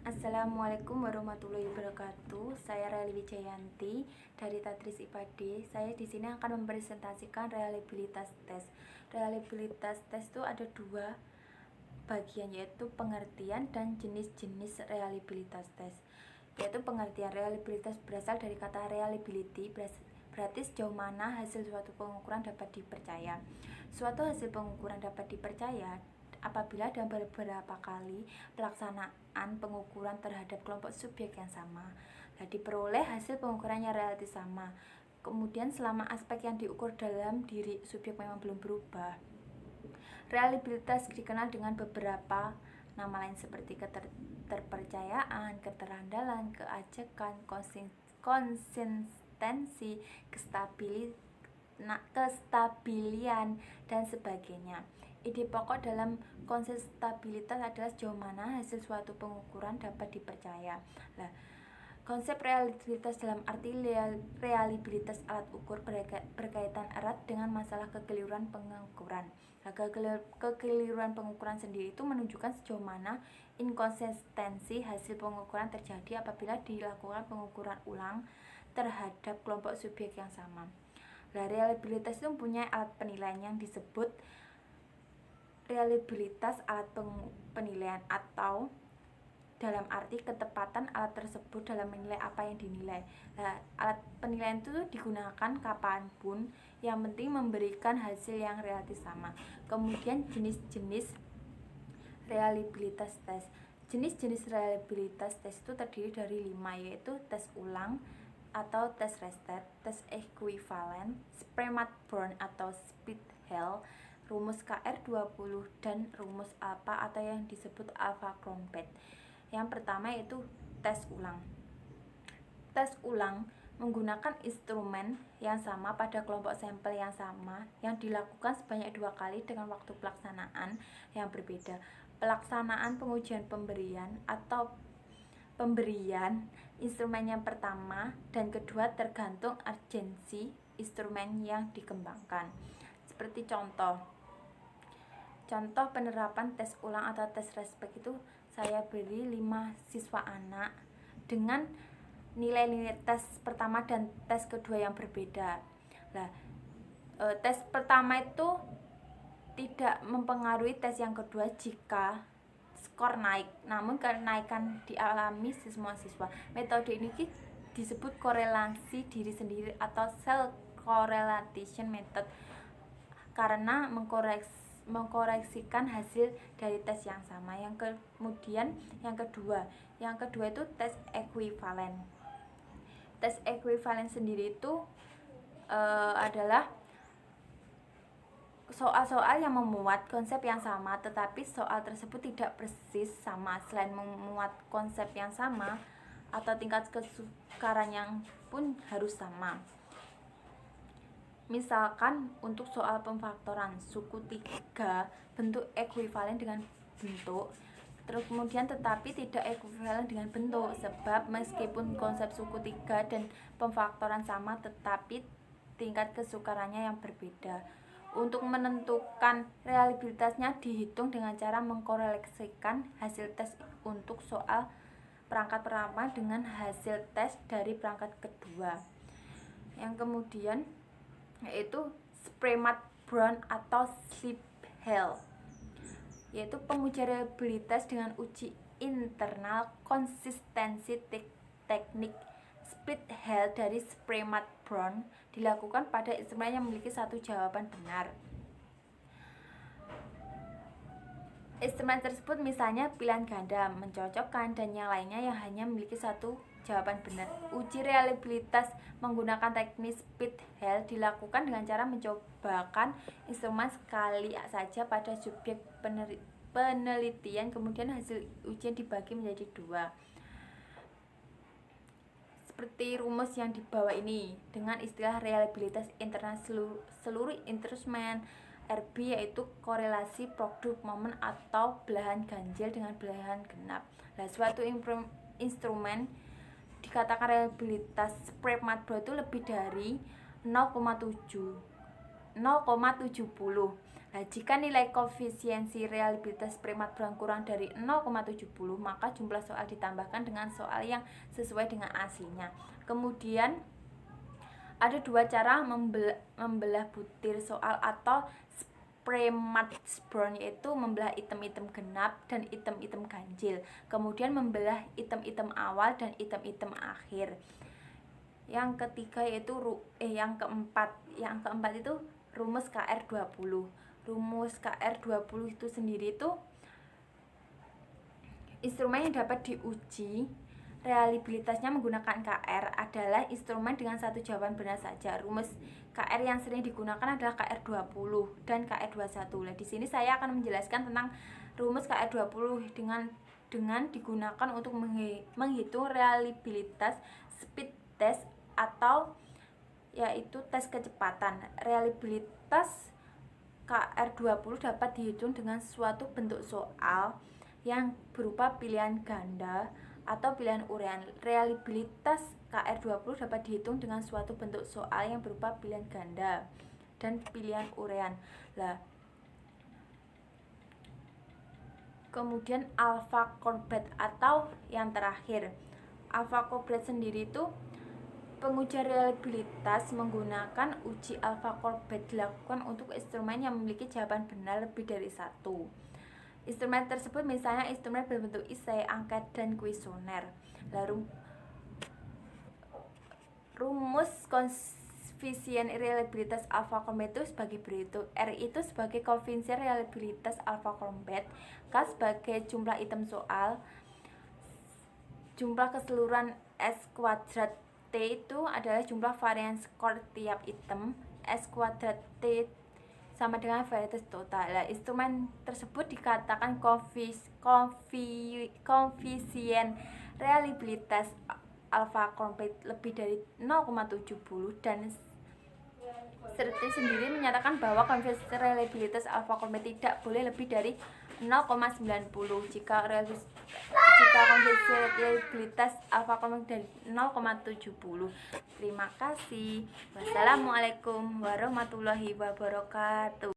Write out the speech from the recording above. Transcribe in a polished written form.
Assalamualaikum warahmatullahi wabarakatuh. Saya Relly Wijayanti dari Tadris IPA D. Saya di sini akan mempresentasikan reliabilitas tes. Reliabilitas tes itu ada dua bagian, yaitu pengertian dan jenis-jenis reliabilitas tes. Yaitu pengertian reliabilitas berasal dari kata reliability, berarti sejauh mana hasil suatu pengukuran dapat dipercaya. Suatu hasil pengukuran dapat dipercaya apabila dalam beberapa kali pelaksanaan pengukuran terhadap kelompok subjek yang sama, diperoleh hasil pengukurannya relatif sama. Kemudian selama aspek yang diukur dalam diri subjek memang belum berubah. Reliabilitas dikenal dengan beberapa nama lain seperti keterpercayaan, keterandalan, keajekan, konsistensi, kestabilian, dan sebagainya. Ide pokok dalam konsistabilitas adalah sejauh mana hasil suatu pengukuran dapat dipercaya. Konsep reliabilitas dalam arti reliabilitas alat ukur berkaitan erat dengan masalah kekeliruan pengukuran. Kekeliruan pengukuran sendiri itu menunjukkan sejauh mana inkonsistensi hasil pengukuran terjadi apabila dilakukan pengukuran ulang terhadap kelompok subjek yang sama. Reliabilitas itu mempunyai alat penilaian yang disebut reliabilitas alat penilaian, atau dalam arti ketepatan alat tersebut dalam menilai apa yang dinilai. Alat penilaian itu digunakan kapanpun, yang penting memberikan hasil yang relatif sama. Kemudian jenis-jenis reliabilitas tes. Jenis-jenis reliabilitas tes itu terdiri dari 5, yaitu tes ulang atau tes rested, tes ekuivalen, Spremat-Brown atau split Hell, rumus KR20, dan rumus alpha atau yang disebut alpha Cronbet. Yang pertama yaitu tes ulang. Tes ulang menggunakan instrumen yang sama pada kelompok sampel yang sama, yang dilakukan sebanyak 2 kali dengan waktu pelaksanaan yang berbeda. Pelaksanaan pengujian pemberian atau pemberian instrumen yang pertama dan kedua tergantung urgensi instrumen yang dikembangkan. Seperti contoh penerapan tes ulang atau tes respect itu saya beri 5 siswa anak dengan nilai-nilai tes pertama dan tes kedua yang berbeda. Tes pertama itu tidak mempengaruhi tes yang kedua jika skor naik, namun kenaikan dialami semua siswa. Metode ini disebut korelasi diri sendiri atau self correlation method, karena mengkoreksikan hasil dari tes yang sama. Kemudian yang kedua itu tes ekuivalen. Tes ekuivalen sendiri itu adalah soal-soal yang memuat konsep yang sama, tetapi soal tersebut tidak persis sama. Selain memuat konsep yang sama, atau tingkat kesukarannya pun harus sama. Misalkan untuk soal pemfaktoran suku 3 bentuk ekuivalen dengan bentuk, kemudian tetapi tidak ekuivalen dengan bentuk, sebab meskipun konsep suku 3 dan pemfaktoran sama, tetapi tingkat kesukarannya yang berbeda. Untuk menentukan reliabilitasnya dihitung dengan cara mengkorelasikan hasil tes untuk soal perangkat pertama dengan hasil tes dari perangkat kedua. Yang kemudian yaitu Spremat-Brown atau split Hell, yaitu pengujian reliabilitas dengan uji internal konsistensi teknik. Split Hell dari Spremat-Brown dilakukan pada instrumen yang memiliki satu jawaban benar. Instrumen tersebut misalnya pilihan ganda, mencocokkan, dan yang lainnya yang hanya memiliki satu jawaban benar. Uji reliabilitas menggunakan teknik split Hell dilakukan dengan cara mencobakan instrumen sekali saja pada subjek penelitian, kemudian hasil ujian dibagi menjadi 2. Seperti rumus yang di bawah ini dengan istilah reliabilitas internal seluruh instrumen RB, yaitu korelasi produk momen atau belahan ganjil dengan belahan genap. Suatu instrumen dikatakan reliabilitas Spremat-Brown itu lebih dari 0,70. Nah, jika nilai koefisiensi reliabilitas premat kurang dari 0,70, maka jumlah soal ditambahkan dengan soal yang sesuai dengan aslinya. Kemudian ada dua cara membelah butir soal atau Prematchborn, yaitu membelah item-item genap dan item-item ganjil. Kemudian membelah item-item awal dan item-item akhir. Yang ketiga yaitu yang keempat itu rumus KR20. Rumus KR20 itu sendiri itu instrumen yang dapat diuji reliabilitasnya menggunakan KR adalah instrumen dengan satu jawaban benar saja. Rumus KR yang sering digunakan adalah KR20 dan KR21. Nah, di sini saya akan menjelaskan tentang rumus KR20 dengan digunakan untuk menghitung reliabilitas speed test atau yaitu tes kecepatan. Reliabilitas KR20 dapat dihitung dengan suatu bentuk soal yang berupa pilihan ganda atau pilihan urean. Reliabilitas KR20 dapat dihitung dengan suatu bentuk soal yang berupa pilihan ganda dan pilihan urean. Lah, kemudian alpha Corbett atau yang terakhir. Alpha Corbett sendiri itu pengujian reliabilitas menggunakan uji alpha Corbett dilakukan untuk instrumen yang memiliki jawaban benar lebih dari satu. Instrumen tersebut misalnya instrumen berbentuk esai, angket, dan kuesioner. Lalu rumus koefisien reliabilitas alpha Corbett itu sebagai berikut. R itu sebagai koefisien reliabilitas alpha Corbett, K sebagai jumlah item soal, jumlah keseluruhan S kuadrat, T itu adalah jumlah varian skor tiap item, S kuadrat T sama dengan varietas total. Nah, instrumen tersebut dikatakan koefisien reliabilitas alpha Corbett lebih dari 0,70 dan serta sendiri menyatakan bahwa koefisien reliabilitas alpha Corbett tidak boleh lebih dari 0,90 jika koefisien reliabilitas alpha Corbett dari 0,70. Terima kasih. Wassalamualaikum warahmatullahi wabarakatuh.